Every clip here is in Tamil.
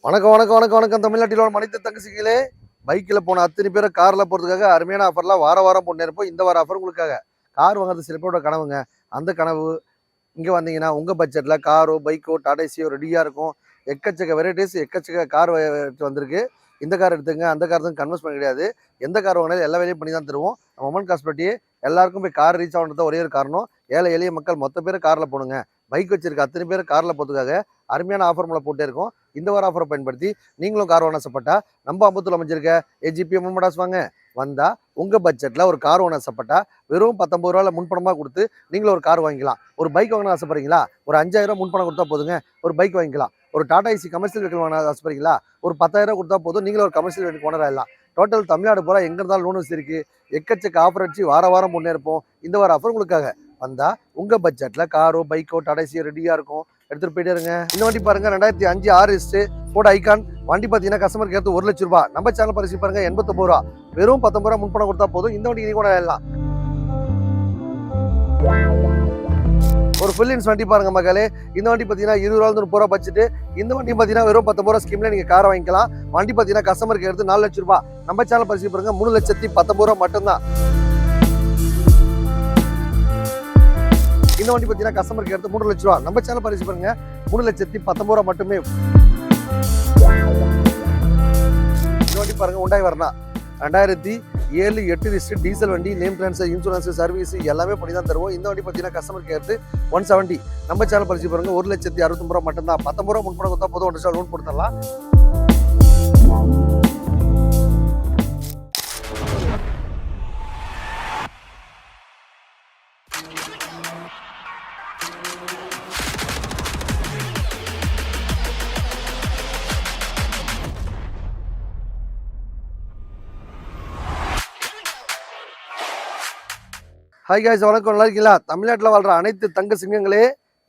வணக்கம் வணக்கம் வணக்கம் வணக்கம் தமிழ்நாட்டில் உள்ள அனைத்து தங்கச்சிகளே. பைக்கில் போன அத்தனை பேரை காரில் போகிறதுக்காக அருமையான ஆஃபர்லாம் வாரம் போட்டு இருப்போம். இந்த வார ஆஃபர் உங்களுக்காக. கார் வாங்குறது சில பேரோட கனவுங்க. அந்த கனவு இங்கே வந்தீங்கன்னா உங்கள் பட்ஜெட்டில் காரோ பைக்கோ டாடா ஏசியோ ரெடியாக இருக்கும். எக்கச்சக்க வெரைட்டிஸ் எக்கச்சக்க கார் வந்திருக்கு. இந்த கார் எடுத்துங்க, அந்த கார் தான் கன்வெர்ஸ் பண்ண கிடையாது. எந்த கார் வாங்கினாலும் எல்லா வேலையும் பண்ணி தான் தருவோம். மொமெண்ட் காஸ்மெட்டி எல்லாருக்கும் போய் கார் ரீச் ஆகிறது ஒரே ஒரு காரணம். ஏழை எளிய மக்கள் மொத்த பேர் காரில் போகணுங்க. பைக் வச்சிருக்க அத்தனை பேர் காரில் போகிறதுக்காக அருமையான ஆஃபர் மேலே போட்டே இருக்கும். இந்த வார ஆஃபரை பயன்படுத்தி நீங்களும் கார் ஓனர்ஸப்பட்டா நம்ம அம்பத்தூர் அமைஞ்சிருக்க ஏஜிபி மோட்டார்ஸ் வாங்க. வந்தால் உங்கள் பட்ஜெட்டில் ஒரு கார் ஓனர்ஸப்பட்டா வெறும் 19 ரூபாயில் முன்பணமாக கொடுத்து நீங்களும் ஒரு கார் வாங்கிக்கலாம். ஒரு பைக் வாங்கினா ஆசைப்படுறீங்களா? ஒரு 5000 முன்பணம் கொடுத்தா போதுங்க, ஒரு பைக் வாங்கிக்கலாம். ஒரு டாடா ஏசி கமர்ஷியல் வெஹிக்கிள் வாங்க ஆசைப்படுறீங்களா? ஒரு 10,000 கொடுத்தா போதும், நீங்களும் ஒரு கமர்ஷியல் வெஹிக்கிள் ஓனர் ஆகலாம். டோட்டல் தமிழ்நாடு பூரா எங்கே இருந்தாலும் லோன் வசதி இருக்குது. எக்கச்சக்க ஆஃபர் அடிச்சு வாரம் முன்னே இருப்போம். இந்த வார ஆஃபர் உங்களுக்காக. வந்தால் உங்கள் பட்ஜெட்டில் காரோ பைக்கோ டாடா ஏசியோ ரெடியாக இருக்கும். எடுத்துகிட்டு போயிட்டே இருங்க. இந்த வண்டி பாருங்கள், 2005 RS ஃபோர்ட் ஐகான் வண்டி. பார்த்தீங்கன்னா கஸ்டமர் கேட்டு 1 லட்ச ரூபா. நம்ம சேனல் பரிசு பாருங்க 89 ரூபா. வெறும் 19 ரூபா முன்பணம் கொடுத்தா போதும். இந்த வண்டி கூட எல்லாம் ஒரு ஃபுல் இன்ஸ் வண்டி பாருங்க மக்களே. இந்த வண்டி பார்த்தீங்கன்னா 20 ரூபா 30 ரூபா பட்ஜெட். இந்த வண்டி பார்த்தீங்கன்னா வெறும் 19 ரூபா ஸ்கீம்ல நீங்க காரை வாங்கிக்கலாம். வண்டி பார்த்தீங்கன்னா கஸ்டமருக்கு எடுத்து 4 லட்ச ரூபா. நம்ம சேனல் பரிசு பாருங்க 3,19 ரூபா மட்டும்தான். இந்த வண்டி பார்த்தீங்கன்னா கஸ்டமருக்கு எடுத்து 3 லட்ச ரூபா. நம்ம சேனல் பரிசு பாருங்க 3,19 ரூபா மட்டுமே. இந்த வண்டி பாருங்க Hyundai Verna 2007 8 டீசல் வண்டி. நேம் ட்ரான்ஸ்ஃபர் இன்சூரன்ஸ் சர்வீஸ் எல்லாமே பண்ணி தான் தருவோம். இந்த வண்டி பார்த்தீங்கன்னா கஸ்டமருக்கு எடுத்து 170. நம்ம சேனல் பரிசு பாருங்க 1,69 ரூபா மட்டும்தான். 19 ரூபா முன்பணம் கொடுத்தா போதும், 1 லட்சம் லோன் கொடுத்துடலாம். ஹாய் காய்ஸ், வணக்கம். நல்லா இருக்கீங்களா? தமிழ்நாட்டில் வாழ்ற அனைத்து தங்க சிங்கங்களே,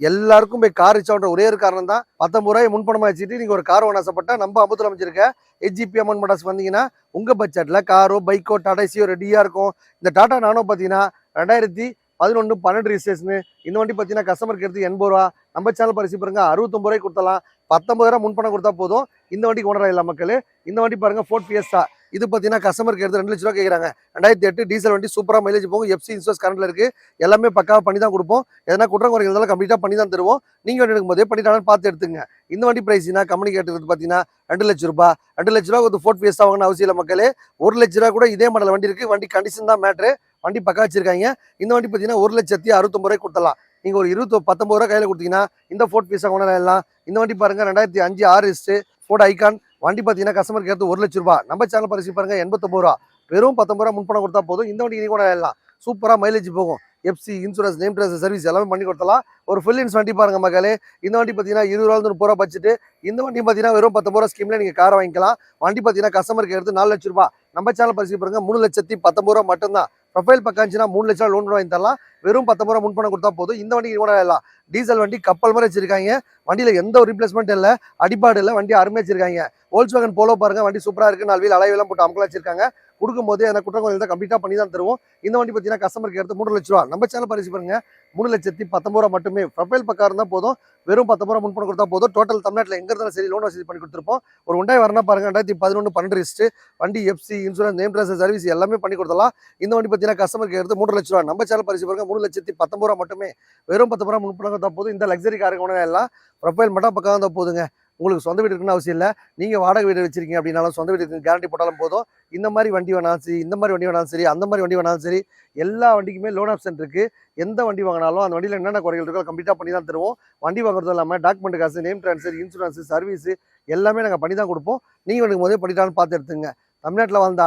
எல்லாருக்கும் போய் கார் ரீச் ஆகிற ஒரே ஒரு காரணம் தான். 19 ரூபாய் முன்பணமாக வச்சுட்டு நீங்கள் ஒரு கார் வாங்க ஆசைப்பட்டா நம்ம அம்பத்தூர் அமைச்சிருக்க ஏஜிபி மோட்டார்ஸ் வந்தீங்கன்னா உங்கள் பட்ஜெட்டில் காரோ பைக்கோ டாடா ஏசியோ ரெடியாக இருக்கும். இந்த டாடா நானோ பார்த்தீங்கன்னா 2011 12 ரிஜிஸ்ட்ரேஷனு. இந்த வண்டி பார்த்தீங்கன்னா கஸ்டமருக்கு எடுத்து 80 ரூபா. நம்ம சேனல் பரிசு பாருங்க 69 ரூபாய்க்கு கொடுத்தலாம். 19 ரூபா முன்பணம் கொடுத்தா போதும். இந்த வண்டிக்கு ஓனர் ஆகிடலாம் மக்கள். இந்த வண்டி பாருங்க ஃபோர்ட் ஃபியஸ்டா. இது பார்த்தீங்கன்னா கஸ்டமருக்கு எடுத்து 2 லட்ச ரூபா கேட்குறாங்க. 2008 டீசல் வண்டி சூப்பராக மைலேஜ் போகும். எஃப்சி இன்சூரன்ஸ் கரண்ட்ல இருக்குது. எல்லாமே பக்காவாக பண்ணி தான் கொடுப்போம். எதனா குற்றம் குறைகள் இருந்தாலும் கம்ப்ளீட்டாக பண்ணி தான் தருவோம். நீங்கள் வண்டி எடுக்கும்போதே பண்ணிட்டாலும் பார்த்து எடுத்துங்க. இந்த வண்டி பிரைஸ்னா கம்பெனி கேட்டுக்கிறது பார்த்தீங்கன்னா 2 லட்ச ரூபா. 2 லட்ச ரூபா ஒரு ஃபோர்ட் ஃபியஸ்டா வாங்கணும் அவசியம் இல்லை மக்களே. 1 லட்ச ரூபா கூட இதே மாடல் வண்டி இருக்குது. வண்டி கண்டிஷன் தான் மேட்ரு. வண்டி பக்கா வச்சிருக்காங்க. இந்த வண்டி பார்த்தீங்கன்னா 1,69 ரூபாய் கொடுத்தலாம். நீங்கள் ஒரு 19 ரூபா கையில் கொடுத்தீங்கன்னா இந்த ஃபோர்ட் ஃபியஸ்டா கொண்டு எல்லாம். இந்த வண்டி பாருங்க 2005 RS ஃபோர்ட் ஐகான் வண்டி பார்த்தீங்கன்னா கஸ்டமருக்கு எடுத்து 1 லட்ச ரூபா. நம்ம சேனல் பரிசு பாருங்க 89 ரூபா. வெறும் 19 ரூபா முன்பணம் கொடுத்தா போதும். இந்த வண்டி கூட எல்லாம் சூப்பராக மைலேஜ் போகும். FC insurance name transfer service எல்லாமே பண்ணி கொடுத்தலாம். ஒரு ஃபுல் இன்ஸ் வண்டி பாருங்க மக்களே. இந்த வண்டி பார்த்தீங்கன்னா 20 ரூபா 30 ரூபா பட்ஜெட். இந்த வண்டி பார்த்தீங்கன்னா வெறும் 19 ரூபா ஸ்கீம்ல நீங்கள் காரை வாங்கிக்கலாம். வண்டி பார்த்தீங்கன்னா கஸ்டமருக்கு எடுத்து 4 லட்ச ரூபா. நம்ம சேனல் பரிசு பாருங்க 3,19 ரூபா மட்டும்தான். ப்ரொஃபைல் பக்கம் இருந்துச்சுன்னா 3 லட்சம் லோன் வாங்கி தரலாம். வெறும் 19 ரூபா முன்பணம் கொடுத்தா போதும். இந்த வண்டி கூட எல்லாம் டீசல் வண்டி கப்பல் மாதிரி வச்சிருக்காங்க. வண்டியில எந்த ஒரு ரீப்ளேஸ்மெண்ட் இல்லை, அடிப்பாடு இல்லை. வண்டி அருமையாக வச்சிருக்காங்க. Volkswagen போலோ பாருங்க, வண்டி சூப்பராக இருக்குது. 4 வீல் அலைவெல்லாம் போட்டு அமக்கலா வச்சிருக்காங்க. கொடுக்கும்போது அந்த குற்றங்கள் தான் கம்ப்ளீட்டாக பண்ணி தான் தருவோம். இந்த வண்டி பார்த்தீங்கன்னா கஸ்டமருக்கு எடுத்து 3 லட்ச ரூபா. நம்ம சேனல் பரிசு பாருங்க 3,19 ரூபா மட்டுமே. ப்ரொஃபைல் பக்கம் இருந்தால் போதும். வெறும் 19 ரூபா முன்பணம் கொடுத்தா போதும். டோட்டல் தமிழ்நாட்டில் எங்கே இருந்தாலும் சரி லோன் வசதி பண்ணி கொடுத்துருப்போம். ஒரு Hyundai Verna பாருங்க 2011 12 ரிஜிஸ்ட்ரேஷன் வண்டி. FC insurance name transfer service எல்லாமே பண்ணி கொடுத்தலாம். இந்த வண்டி பார்த்தீங்கன்னா கஸ்டமருக்கு எடுத்து 3 லட்ச ரூபா. நம்ம சேனல் பரிசு பாருங்க 3,19 ரூபா மட்டுமே. வெறும் 19 ரூபா முன்பணம் கொடுத்தா போதும். இந்த லக்ஸரி காருக்கு எல்லாம் ப்ரொஃபைல் மட்டும் பக்கம் இருந்தால் போதுங்க. உங்களுக்கு சொந்த வீடு இருக்குன்னு அவசியம் இல்லை. நீங்கள் வாடகை வீடு வச்சிருக்கீங்க அப்படின்னாலும் சொந்த வீட்டுக்கு கேரண்டி போட்டாலும் போதும். இந்த மாதிரி வண்டி வேணாலும் சரி, இந்த மாதிரி வண்டி வேணாலும் சரி, அந்த மாதிரி வண்டி வேணாலும் சரி, எல்லா வண்டிக்குமே லோன் ஆப்ஷன் இருக்குது. எந்த வண்டி வாங்கினாலும் அந்த வண்டியில் என்னென்ன குறைகள் இருக்கோ கம்ப்ளீட்டாக பண்ணி தான் தருவோம். வண்டி வாங்குறதும் இல்லாமல் டாக்குமெண்ட் காசு, நேம் ட்ரான்ஸ்ஃபர், இன்சூரன்ஸ் சர்வீஸ் எல்லாமே நாங்கள் பண்ணி தான் கொடுப்போம். நீங்கள் எடுக்கும் போதே பண்ணிட்டாலும் பார்த்து எடுத்துங்க. தமிழ்நாட்டில் வந்த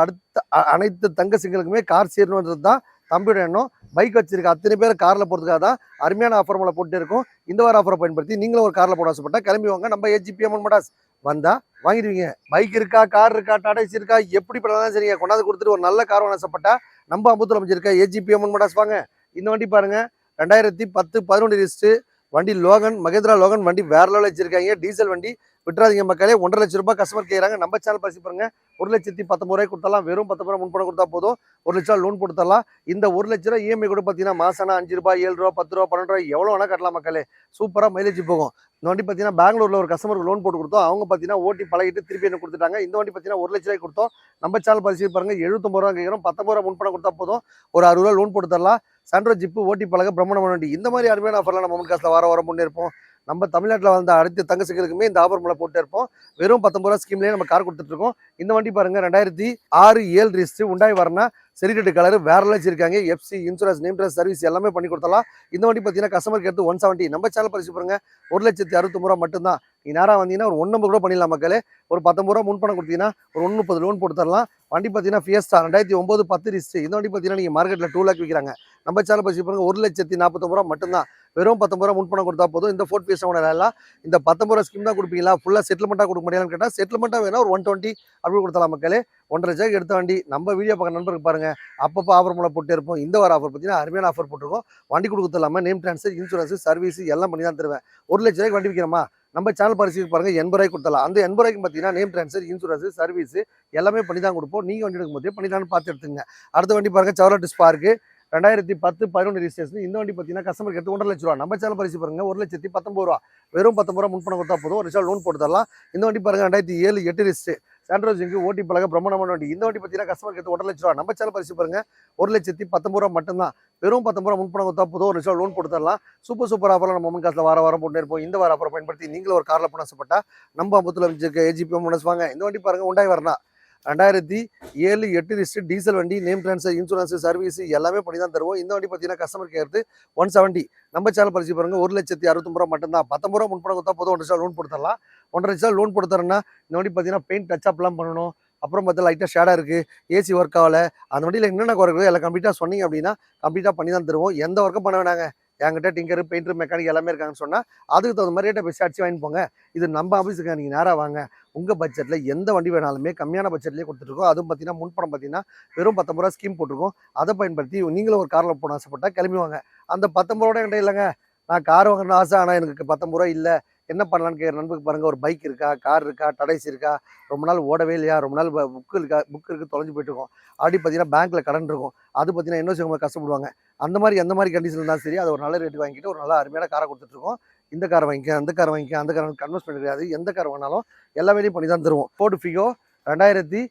அனைத்து தங்க சிங்களுக்குமே கார் சேரணுன்றது தான் தம்பியோட எண்ணம். பைக் வச்சிருக்க அத்தனை பேர் காரில் போகிறதுக்காக தான் அருமையான ஆஃபர் மேலே போட்டு இருக்கும். இந்த வார ஆஃபரை பயன்படுத்தி நீங்களும் ஒரு காரில் போட ஆசைப்பட்டா கிளம்பி வாங்க. நம்ம ஏஜிபி மோட்டார்ஸ் வந்தால் வாங்கிடுவீங்க. பைக் இருக்கா, கார் இருக்கா, டாடா ஏசி இருக்கா, எப்படி பண்ணலாம் சரிங்க கொண்டாந்து கொடுத்துட்டு ஒரு நல்ல கார் வாங்க ஆசைப்பட்டா நம்ம அம்பத்தூர் அமைச்சிருக்க ஏஜிபி மோட்டார்ஸ் வாங்க. இந்த வண்டி பாருங்க 2010 11 ரிஜிஸ்ட்ரேஷன் வண்டி. லோகன் மகேந்திரா லோகன் வண்டி வேற லெவலில் வச்சிருக்காங்க. டீசல் வண்டி விட்டுறாதீங்க மக்களே. 1,50,000 ரூபாய் கஸ்டமர் கேட்குறாங்க. நம்ம சேனல் பரிசு பாருங்க 1,19,000 கொடுத்தலாம். வெறும் 10 முன்பணம் கொடுத்தா போதும் 1,00,000 லோன் போட்டு தரலாம். இந்த 1,00,000 இஎம்ஐ கூட பார்த்தீங்கன்னா மாசம் 5 ரூபாய் 7 ரூபாய் 10 ரூபாய் 12 ரூபாய் எவ்வளோ வேணா கட்டலாம் மக்களே. சூப்பராக மைலேஜ் போகும். இந்த வண்டி பார்த்தீங்கன்னா பெங்களூர்ல ஒரு கஸ்டமருக்கு லோன் போட்டு கொடுத்தோம். அவங்க பார்த்தீங்கன்னா ஓட்டி பழகிட்டு திருப்பி என்ன கொடுத்துட்டாங்க. இந்த வண்டி பார்த்தீங்கன்னா 1,00,000 கொடுத்தோம். நம்ம சேனல் பரிசு பாருங்க 79 ரூபா கேட்குறோம். 19 முன்பணம் கொடுத்தா போதும் ஒரு 60 ரூபா லோன் போட்டு தரலாம். சாண்ட்ரோ ஜிப்பு ஓட்டி பழக பிரம்மணமான வண்டி. இந்த மாதிரி அருமையான ஆஃபர்லாம் நம்ம காசுல வாரம் முன்னேற்போம். நம்ம தமிழ்நாட்டில் வந்த அடுத்த தங்க சிக்கலுக்குமே இந்த ஆஃபர் மேலே போட்டு இருப்போம். வெறும் 19 ரூபா ஸ்கீம்லேயே நம்ம கார் கொடுத்துட்டு இருக்கோம். இந்த வண்டி பாருங்க 2006 7 ரிஸ்ட் உண்டாய் வரனா செரிடெட் கலர் வேற வச்சிருக்காங்க. FC insurance name dress service எல்லாமே பண்ணி கொடுத்தலாம். இந்த வண்டி பார்த்தீங்கன்னா கஸ்டமருக்கு எடுத்து 170. நம்ம சேனல் பரிசு பாருங்க 1,69,000 ரூபா மட்டும்தான். நீ நேராக வந்தீங்கன்னா ஒரு 1 கூட பண்ணிடலாம் மக்களே. ஒரு 19 ரூபா முன்பணம் கொடுத்தீங்கன்னா ஒரு 130 லோன் போட்டு தரலாம். வண்டி பார்த்தீங்கன்னா ஃபியஸ்டா 2009 10 ரிஸ்ட். இந்த வண்டி பார்த்தீங்கன்னா நீங்கள் மார்க்கெட்டில் 2 லேக் விற்கிறாங்க. நம்ம சேனல் பரிசு பாருங்க 1,49,000 ரூபா மட்டும்தான். வெறும் 19 ரூபா முன்பணம் கொடுத்தா போதும். இந்த ஃபோர்ட் ஃபீஸ் எல்லாம் இந்த 19 ரூபா ஸ்கீம் தான் கொடுப்பீங்களா? ஃபுல்லாக செட்டில்மெண்ட்டாக கொடுக்க முடியாதுன்னு கேட்டால் செட்டில்மெண்ட்டாக வேணா ஒரு 120 அப்படி கொடுத்தலாம் மக்களே. 1,50,000 எடுத்த வண்டி நம்ம வீடியோ பார்க்க நண்பருக்கு பாருங்க. அப்பப்போ ஆஃபர் மூலம் போட்டு இருப்போம். இந்த வார ஆஃபர் பார்த்தீங்கன்னா அருமையான ஆஃபர் போட்டிருக்கோம். வண்டி கொடுக்கறது இல்லாமல் நேம் ட்ரான்ஸ்ஃபர் இன்சூரன்ஸ் சர்வீஸ் எல்லாம் பண்ணி தான் தருவேன். 1,00,000 வண்டி விற்கிறோமா? நம்ம சேனல் பரிசு பாருங்க 80 ரூபாய்க்கு கொடுத்தலாம். அந்த 80 ரூபாய்க்கு பார்த்தீங்கன்னா நேம் ட்ரான்ஸ்ஃபர் இன்சூரன்ஸ் சர்வீஸ் எல்லாமே பண்ணி தான் கொடுப்போம். நீங்கள் வண்டி எடுக்கும் போதே பண்ணி தான் பார்த்து எடுத்துங்க. அடுத்த வண்டி பாருங்க செவரோலெட் ஸ்பார்க் 2010 11 ரிஜிஸ்ட்ரேஷன். இந்த வண்டி பார்த்தீங்கன்னா கஸ்டமருக்கு எடுத்து 1,50,000 ரூபா. நம்ம சேனல் பரிசு பாருங்க 1,19,000 ரூபா. வெறும் 19 ரூபா முன்பணம் கொடுத்தா போதும் 1,00,000 லோன் போட்டு தரலாம். இந்த வண்டி பாருங்க 2007 8 ரிஜிஸ்ட் சாண்ட்ரோ ஜிங்கு ஓட்டி பழக பிரம்மணமான வண்டி. இந்த வண்டி பார்த்தீங்கன்னா கஸ்டமருக்கு எடுத்து 1,50,000 ரூபா. நம்ம சேனல் பரிசு பாருங்க 1,19,000 ரூபா மட்டும்தான். வெறும் 19 ரூபா முன்பணம் கொடுத்தா போதும் 1,00,000 லோன் போட்டு தரலாம். சூப்பர் ஆஃபர்லாம் நம்ம மொமன் காசில் வாரம் போட்டு இருப்போம். இந்த வார ஆஃபரை பயன்படுத்தி நீங்களும் ஒரு காரில் போன ஆசைப்பட்டா நம்ம அம்பத்தில் வச்சிருக்க ஏஜிபி மோனஸ் வாங்க. இந்த வண்டி பாருங்க உண்டாய் வரனா 2007 8 ரிஸ்ட் டீசல் வண்டி நேம் ட்ரான்ஸ்ஃபர் இன்சூரன்ஸ் சர்வீஸ் எல்லாமே பண்ணி தான் தருவோம். இந்த வண்டி பார்த்தீங்கன்னா கஸ்டமர் கேர்த்து 170. நம்ம சேனல் பரிசு பாருங்க 1,69,000 ரூபா மட்டும்தான். 19 ரூபா முன்பணம் கொடுத்தா போதும் 1,00,000 லோன் போட்டு தரலாம். 1,50,000 லோன் போட்டு தரேன்னா இந்த வண்டி பார்த்தீங்கன்னா பெயிண்ட் டச் அப்லாம் பண்ணணும். அப்புறம் பார்த்தா லைட்டாக ஷேடாக இருக்குது, ஏசி ஒர்க் ஆகல, அந்த வண்டியில் என்னென்ன குறை இருக்குதோ எல்லாம் கம்ப்ளீட்டாக சொன்னீங்க அப்படின்னா கம்ப்ளீட்டாக பண்ணி தான் தருவோம். எந்த ஒர்க்கும் பண்ண வேணாங்க. என்கிட்ட டிங்கர் பெயிண்டர் மெக்கானிக் எல்லாமே இருக்காங்கன்னு சொன்னால் அதுக்கு தகுந்த மாதிரி ரேட்டை போய் அடிச்சு வாங்கி போங்க. இது நம்ம ஆஃபீஸுக்கு நீங்கள் நேராக வாங்க. உங்கள் பட்ஜெட்டில் எந்த வண்டி வேணாலுமே கம்மியான பட்ஜெட்லேயே கொடுத்துருக்கோம். அதுவும் பார்த்தீங்கன்னா முன்பணம் பார்த்தீங்கன்னா வெறும் 19 ரூபா ஸ்கீம் போட்டிருக்கோம். அதை பயன்படுத்தி நீங்களும் ஒரு காரில் போன ஆசைப்பட்டா கிளம்புவாங்க. அந்த 19 ரூபா என்கிட்ட இல்லைங்க, நான் கார் வாங்கணும்னு ஆசை, ஆனால் எனக்கு 19 ரூபா இல்லை, என்ன பண்ணலான்னு கேட்குற நண்பருக்கு பாருங்க. ஒரு பைக் இருக்கா, கார் இருக்கா, டடைஸ் இருக்கா, ரொம்ப நாள் ஓடவே இல்லையா, ரொம்ப நாள் புக் இருக்கா, புக் இருக்குது தொலைஞ்சு போயிட்டு இருக்கும், அப்படி பார்த்தீங்கன்னா பேங்க்கில் கடன் இருக்கும், அது பார்த்தீங்கன்னா இன்னும் கஷ்டப்படுவாங்க. அந்த மாதிரி கண்டிஷன் இருந்தாலும் சரி, அதை ஒரு நல்ல ரேட்டு வாங்கிட்டு ஒரு நல்ல அருமையான காரை கொடுத்துட்ருக்கோம். இந்த காரை வாங்கிக்க, அந்த காரை வாங்கிக்க, அந்த காரை கன்வெர்ஸ் பண்ண கிடையாது. எந்த கார் வேணாலும் எல்லா வேலையும் பண்ணி தான் தருவோம். Ford Figo 2013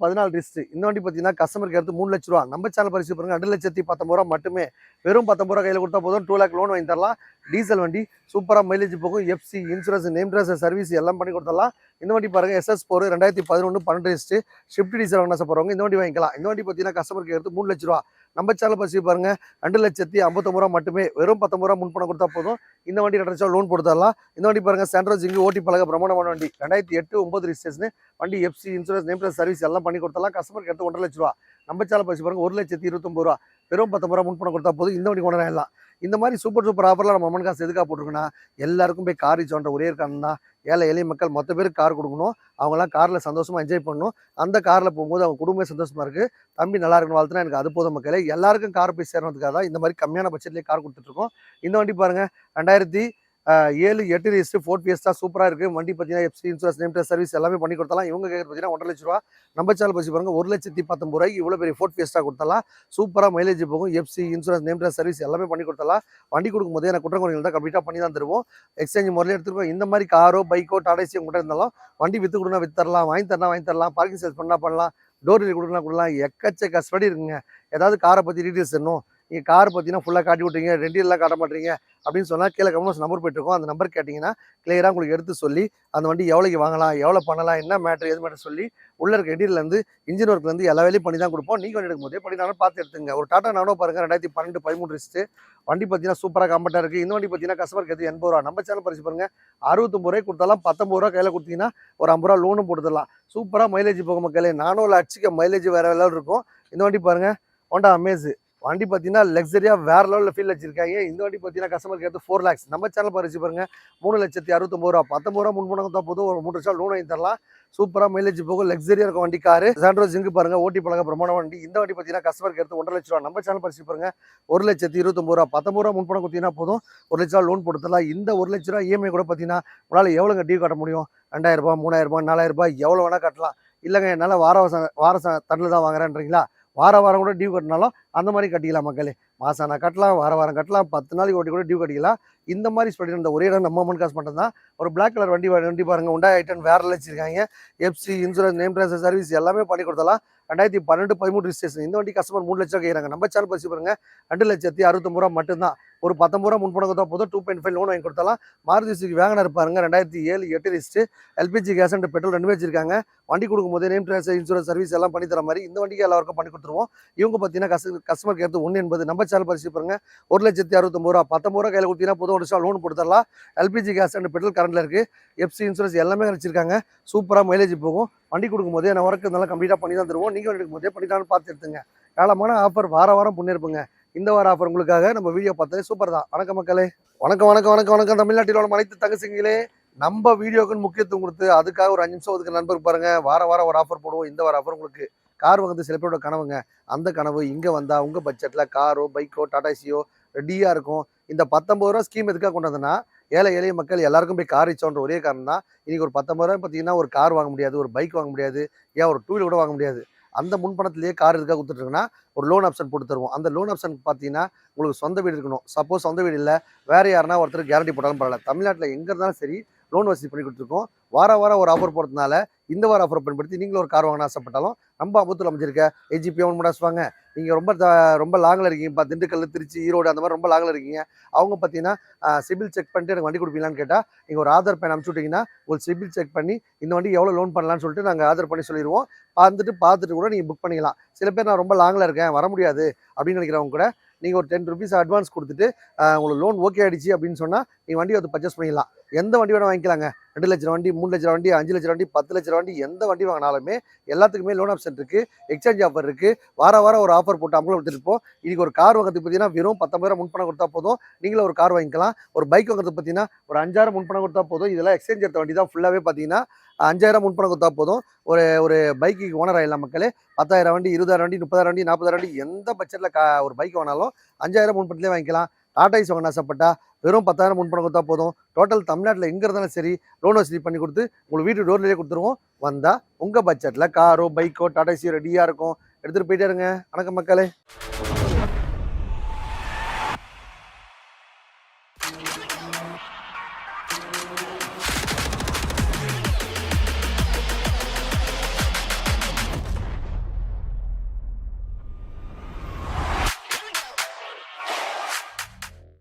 14 wrist. இந்த வண்டி பார்த்தீங்கன்னா கஸ்டமருக்கு எடுத்து 3,00,000 ரூபா. நம்ம சேனல் பரிசு பாருங்க 2,19,000 ரூபா மட்டுமே. வெறும் 19 ரூபா கையில் கொடுத்தா போதும் 2 லேக் லோன் வாங்கி தரலாம். டீசல் வண்டி சூப்பராக மைலேஜ் போகும். FC insurance name transfer service எல்லாம் பண்ணி கொடுத்துடலாம். இந்த வண்டி பாருங்க SS4 2011 12 ரிஸ்ட் ஷிஃப்ட் டீசல் வாங்க போகிறவங்க இந்த வண்டி வாங்கிக்கலாம். இந்த வண்டி பார்த்தீங்கன்னா கஸ்டமருக்கு எடுத்து 3,00,000 ரூபா. நம்ம சேனல் பரிசு பாருங்க 2,59,000 ரூபா மட்டுமே. வெறும் 19 ரூபா முன்பணம் கொடுத்தா போதும் இந்த வண்டி 2,00,000 லோன் போட்டு தரலாம். இந்த வண்டி பாருங்க சாண்ட்ரோ ஜிங்கு ஓட்டி பழக பிரமாண்டமான வண்டி 2008 9 ரிஜிஸ்ட்ரேஷன் வண்டி. FC insurance name transfer service எல்லாம் பண்ணி கொடுத்தலாம். கஸ்டமருக்கு எடுத்து 1,50,000 ரூபா. நம்ம சேனல் பரிசு பாருங்க 1,29,000 ரூபா. வெறும் 19 ரூபா முன்பணம் கொடுத்தா போதும் இந்த வண்டி கொண்டு வரலாம். இந்த மாதிரி சூப்பர் ஆஃபர்லாம் நம்ம மொமன் காசு எதுக்காக போட்டிருக்குன்னா எல்லாருக்கும் போய் கார் ரீச் ஒரே காரணம் தான். ஏழை எளிய மக்கள் மொத்த பேருக்கு கார் கொடுக்கணும். அவங்களாம் காரில் சந்தோஷமாக என்ஜாய் பண்ணணும். அந்த காரில் போகும்போது அவங்க குடும்பமே சந்தோஷமாக இருக்குது. தம்பி நல்லா இருக்குன்னு வாழ்த்துனா எனக்கு அது போதும் மக்களே. எல்லாருக்கும் கார் போய் சேர்றதுக்காக தான் இந்த மாதிரி கம்மியான பட்ஜெட்லேயே கார் கொடுத்துட்ருக்கோம். இந்த வண்டி பாருங்கள் 2007 8 ரிஜிஸ்ட் ஃபோர்ட் ஃபியஸ்டா சூப்பராக இருக்குது. வண்டி பார்த்தீங்கன்னா FC insurance name transfer service எல்லாமே பண்ணி கொடுத்தலாம். இவங்க கேட்குறது பார்த்தீங்கன்னா 1,50,000 ரூபா. நம்ம சேனல் பரிசு பாருங்க 1,19,000 ரூபாய்க்கு இவ்வளோ பெரிய ஃபோர்ட் ஃபியஸ்டா கொடுத்தலாம். சூப்பராக மைலேஜ் போகும். FC insurance name transfer service எல்லாமே பண்ணி கொடுத்தலாம். வண்டி கொடுக்கும்போது எனக்கு குற்றங்குறைகள் தான் கம்ப்ளீட்டாக பண்ணி தான் தருவோம். எக்ஸ்சேஞ்ச் முறையில் எடுத்துருக்கோம். இந்த மாதிரி காரோ பைக்கோ டாடைஸோ உங்கள்கிட்ட இருந்தாலும் வண்டி விற்று கொடுனா விற்று தரலாம், வாங்கி தரலாம், பார்க்கிங் சேல்ஸ் பண்ணலாம் பண்ணலாம், டோர் டெலிவரி கொடுக்கலாம். எக்கச்சக்க ஸ்படி இருக்குங்க. ஏதாவது காரை பற்றி டீட்டெயில்ஸ் தரணும், நீங்கள் கார் பார்த்தீங்கன்னா ஃபுல்லாக காட்டி விட்றீங்க, ரெண்டியெல்லாம் காட்ட மாட்டீங்க அப்படின்னு சொன்னால் கீழே கமெண்ட்ஸ் நம்பர் போயிட்டுருக்கோம். அந்த நம்பர் கேட்டிங்கன்னா கிளியராக உங்களுக்கு எடுத்து சொல்லி அந்த வண்டி எவ்வளோக்கு வாங்கலாம், எவ்வளோ பண்ணலாம், என்ன மேட்ரு எது மேட்ரு சொல்லி உள்ள இருக்க எடியிலேருந்து இன்ஜின் ஒர்க்லேருந்து எல்லா வேலையும் பண்ணி தான் கொடுப்போம். நீங்கள் வண்டி எடுக்கும் போதே பண்ணினாலும் பார்த்து எடுத்துங்க. ஒரு டாட்டா நானோ பாருங்கள் 2012 13 ரிஸ்ட்டு வண்டி பார்த்தீங்கன்னா சூப்பராக கம்பெட்டாக இருக்குது. இந்த வண்டி பார்த்தீங்கன்னா கஸ்டமருக்கு எடுத்து 80 ரூபா. நம்ம சேனல் பரிசு பாருங்கள் 69 ரூபாய்க்கு கொடுத்தாலாம். 19 ரூபா கையில் கொடுத்தீங்கன்னா ஒரு 50 ரூபா லோனும் போட்டுடலாம். சூப்பராக மைலேஜ் போக மக்களே. 400 அடிச்சிக்க மைலேஜ் வேறு லெவல் இருக்கும். இந்த வண்டி பாருங்கள் ஹோண்டா அமேஸ் வண்டி பார்த்தீங்கன்னா லக்ஸரியா வேற லெவலில் ஃபீல் வச்சிருக்காங்க. இந்த வண்டி பார்த்தீங்கன்னா கஸ்டமர் கேட்டு 4 lakhs. நம்ம சேனல் பரிசு பாருங்க 3,69,000 19 ரூபா முன்பணம் தான் போதும். ஒரு 3 வருஷம் லோன் வாங்கி தரலாம். சூப்பரா மைலேஜ் போகும், லக்ஸரியா இருக்கும் வண்டி. காரு சாண்ட்ரோ ஜிங்க் பாருங்க, ஓட்டி பழக பிரமாண வண்டி. இந்த வண்டி பார்த்தீங்கன்னா கஸ்டமர் கேட்டு 1,50,000 ரூபா. நம்ம சேனல் பரிசு பாருங்க 1,29,000 19 ரூபா முன்பணம் கொடுத்தீங்கன்னா போதும், 1 லட்ச ரூபா லோன் போட்டு தரலாம். இந்த 1 லட்ச ரூபா இஎம்ஐ கூட பார்த்தீங்கன்னா உங்களால் எவ்வளோங்க டியூ கட்ட முடியும்? 2,000 ரூபாய் 3,000 ரூபாய் 4,000 ரூபாய் எவ்வளோ வேணா கட்டலாம். இல்லைங்க என்னால் வார தண்ணில் தான் வாங்குறேன்றீங்களா, வாரம் கூட டியூ கட்டினாலும் அந்த மாதிரி கட்டிக்கலாம் மக்களே. மாதம் நான் கட்டலாம், வாரம் கட்டலாம், 10 நாளைக்கு ஓட்டி கூட டியூ கட்டிக்கலாம். இந்த மாதிரி ஸ்பெண்ட் இந்த ஒரே இடம் நம்ம அமௌண்ட் காசு மட்டும் தான். ஒரு பிளாக் கலர் வண்டி பாருங்க, Hyundai i10 வேற வச்சிருக்காங்க. FC insurance name transfer service எல்லாமே பண்ணி கொடுத்தலாம். 2012-13 ரிஜிஸ்ட்ரேஷன். இந்த வண்டி கஸ்டமர் 3 லட்சம் கேட்குறாங்க. நம்ம சேனல் பரிசு பாருங்க 2,69,000 ரூபா மட்டும்தான். ஒரு 19 ரூபா முன்பணம் கொடுத்தா போதும், 2.5 லோன் வாங்கி கொடுத்தலாம். மாருதி சுசுகி வேகனர் பாருங்க 2007-8 register. LPG gas and petrol 2 வச்சிருக்காங்க. வண்டி கொடுக்கும்போது நேம் ட்ரான்ஸ்ஃபர் இன்சூரன்ஸ் சர்வீஸ் எல்லாம் பண்ணி தர மாதிரி இந்த வண்டிக்கு எல்லாருக்கும் பண்ணி கொடுத்துருவோம். இவங்க பார்த்தீங்கன்னா கஸ்டமர் கேட்டு 180. நம்ம சேனல் பரிசு பாருங்க 1,69,000 ரூபா 19 ரூபா கையில் கொடுத்தீங்கன்னா போதும், 1 வருஷம் லோன் கொடுத்துடலாம். எல்பிஜி கேஸ் அண்ட் பெட்ரோல் கரண்ட்ல இருக்கு. எஃப்சி இன்சூரன்ஸ் எல்லாமே வச்சிருக்காங்க. சூப்பரா மைலேஜ் போகும். வண்டி கொடுக்கும்போதே நான் ஒர்க் இருந்தாலும் கம்ப்ளீட்டாக பண்ணி தான் தருவோம். நீங்கள் எடுக்கும் போதே பண்ணிட்டான்னு பார்த்து எடுத்துங்க. ஏழமான ஆஃபர் வாரம் முன்னேற்புங்க. இந்த வார ஆஃபர் உங்களுக்காக நம்ம வீடியோ பார்த்தது சூப்பர் தான். வணக்கம் மக்களே, வணக்கம். தமிழ்நாட்டில் உள்ள அனைத்து தங்கச்சிங்களே, நம்ம வீடியோக்குன்னு முக்கியத்துவம் கொடுத்து அதுக்காக ஒரு 5 நிமிஷம் ஒதுக்கு நண்பருக்கு பாருங்க. வாரம் ஒரு ஆஃபர் போடுவோம். இந்த வார ஆஃபர் உங்களுக்கு கார் வாங்குறது சில பேரோட கனவுங்க. அந்த கனவு இங்கே வந்தால் உங்கள் பட்ஜெட்டில் காரோ பைக்கோ டாடா ஏசியோ ரெடியாக இருக்கும். இந்த 19 ரூபா ஸ்கீம் எதுக்காக கொண்டு வந்தேன்னா, எளிய மக்கள் எல்லாருக்கும் போய் கார் இச்சோன்ற ஒரே காரணம் தான். இன்றைக்கி ஒரு 19 ரூபாய் பார்த்தீங்கன்னா ஒரு கார் வாங்க முடியாது, ஒரு பைக் வாங்க முடியாது, ஏன் ஒரு 2 வீலர் கூட வாங்க முடியாது. அந்த முன்பணத்திலேயே கார் எதுக்காக கொடுத்துட்ருக்குன்னா ஒரு லோன் ஆப்ஷன் போட்டு தருவோம். அந்த லோன் ஆப்ஷன் பார்த்தீங்கன்னா உங்களுக்கு சொந்த வீடு இருக்கணும். சப்போஸ் சொந்த வீடு இல்லை, வேறு யாருன்னா ஒருத்தர் கேரண்டி போட்டாலும் பரவாயில்ல. தமிழ்நாட்டில் எங்கே இருந்தாலும் சரி லோன் வசதி பண்ணி கொடுத்துருக்கோம். வாரம் ஒரு ஆஃபர் போடுறதுனால இந்த வார ஆஃபர் பயன்படுத்தி நீங்களும் ஒரு கார் வாங்கணும் ஆசைப்பட்டாலும் நம்ம அம்பத்தூர் அமைஞ்சிருக்க ஏஜிபி அமௌண்ட் மோட்டார்ஸ் வாங்க. நீங்கள் ரொம்ப லாங்கில் இருக்கீங்க, இப்போ திண்டுக்கல், திருச்சி, ஈரோடு அந்த மாதிரி ரொம்ப லாங்கில் இருக்கீங்க. அவங்க பார்த்தீங்கன்னா சிபில் செக் பண்ணிட்டு எனக்கு வண்டி கொடுப்பீங்களான்னு கேட்டால் நீங்கள் ஒரு ஆதார் பேன் அனுப்பிச்சு விட்டிங்கன்னா ஒரு சிபில் செக் பண்ணி இந்த வண்டி எவ்வளோ லோன் பண்ணலான்னு சொல்லிட்டு நாங்கள் ஆதார் பண்ணி சொல்லிடுவோம். பார்த்துட்டு கூட நீங்கள் புக் பண்ணிக்கலாம். சில பேர் நான் ரொம்ப லாங்கில் இருக்கேன் வர முடியாது அப்படின்னு நினைக்கிறவங்க கூட நீங்கள் ஒரு 10 rupees அட்வான்ஸ் கொடுத்துட்டு உங்களுக்கு லோன் ஓகே ஆகிடுச்சு அப்படின்னு சொன்னால் நீங்கள் வண்டி வந்து பர்ச்சேஸ் பண்ணிக்கலாம். எந்த வண்டி வேணால் வாங்கிக்கலாங்க. 2 லட்சம் வண்டி, 3 லட்சம் வண்டி, 5 லட்சம் வண்டி, 10 லட்சம் வண்டி, எந்த வண்டி வாங்கினாலுமே எல்லாத்துக்குமே லோன் ஆப்ஷன் இருக்குது. எக்ஸ்சேஞ்ச் ஆஃபர் இருக்குது. வாரம் ஒரு ஆஃபர் போட்டு அமௌண்ட் எடுத்துருப்போம். இன்றைக்கி ஒரு கார் வாங்குறதுக்கு பார்த்தீங்கன்னா வெறும் 19 ரூபா முன்பணம் கொடுத்தா போதும், நீங்களும் ஒரு கார் வாங்கிக்கலாம். ஒரு பைக் வாங்குறதுக்கு பார்த்தீங்கன்னா ஒரு 5,000 முன்பணம் கொடுத்தா போதும். இதெல்லாம் எக்ஸ்சேஞ்ச் எடுத்த வண்டி தான். ஃபுல்லாகவே பார்த்தீங்கன்னா 5,000 முன்பணம் கொடுத்தா போதும். ஒரு பைக்குக்கு ஓனர் ஆகிடலாம் மக்களே. 10,000 வண்டி, 20,000 வண்டி, 30,000 வண்டி, 40,000 வண்டி, எந்த பட்ஜெட்டில் ஒரு பைக் வாங்கினாலும் 5,000 முன்பணத்திலே வாங்கிக்கலாம். டாடா ஏசி வாங்க ஆசைப்பட்டா வெறும் 10,000 முன்பணம் கொடுத்தா போதும். டோட்டல் தமிழ்நாட்டில் எங்கே இருந்தாலும் சரி லோன் வசதி பண்ணி கொடுத்து உங்களுக்கு வீட்டு டோர்லேயே கொடுத்துருவோம். வந்தால் உங்கள் பட்ஜெட்டில் காரோ பைக்கோ டாடா ஏசி ரெடியாக இருக்கும். எடுத்துகிட்டு போயிட்டே இருங்க. வணக்கம் மக்களே.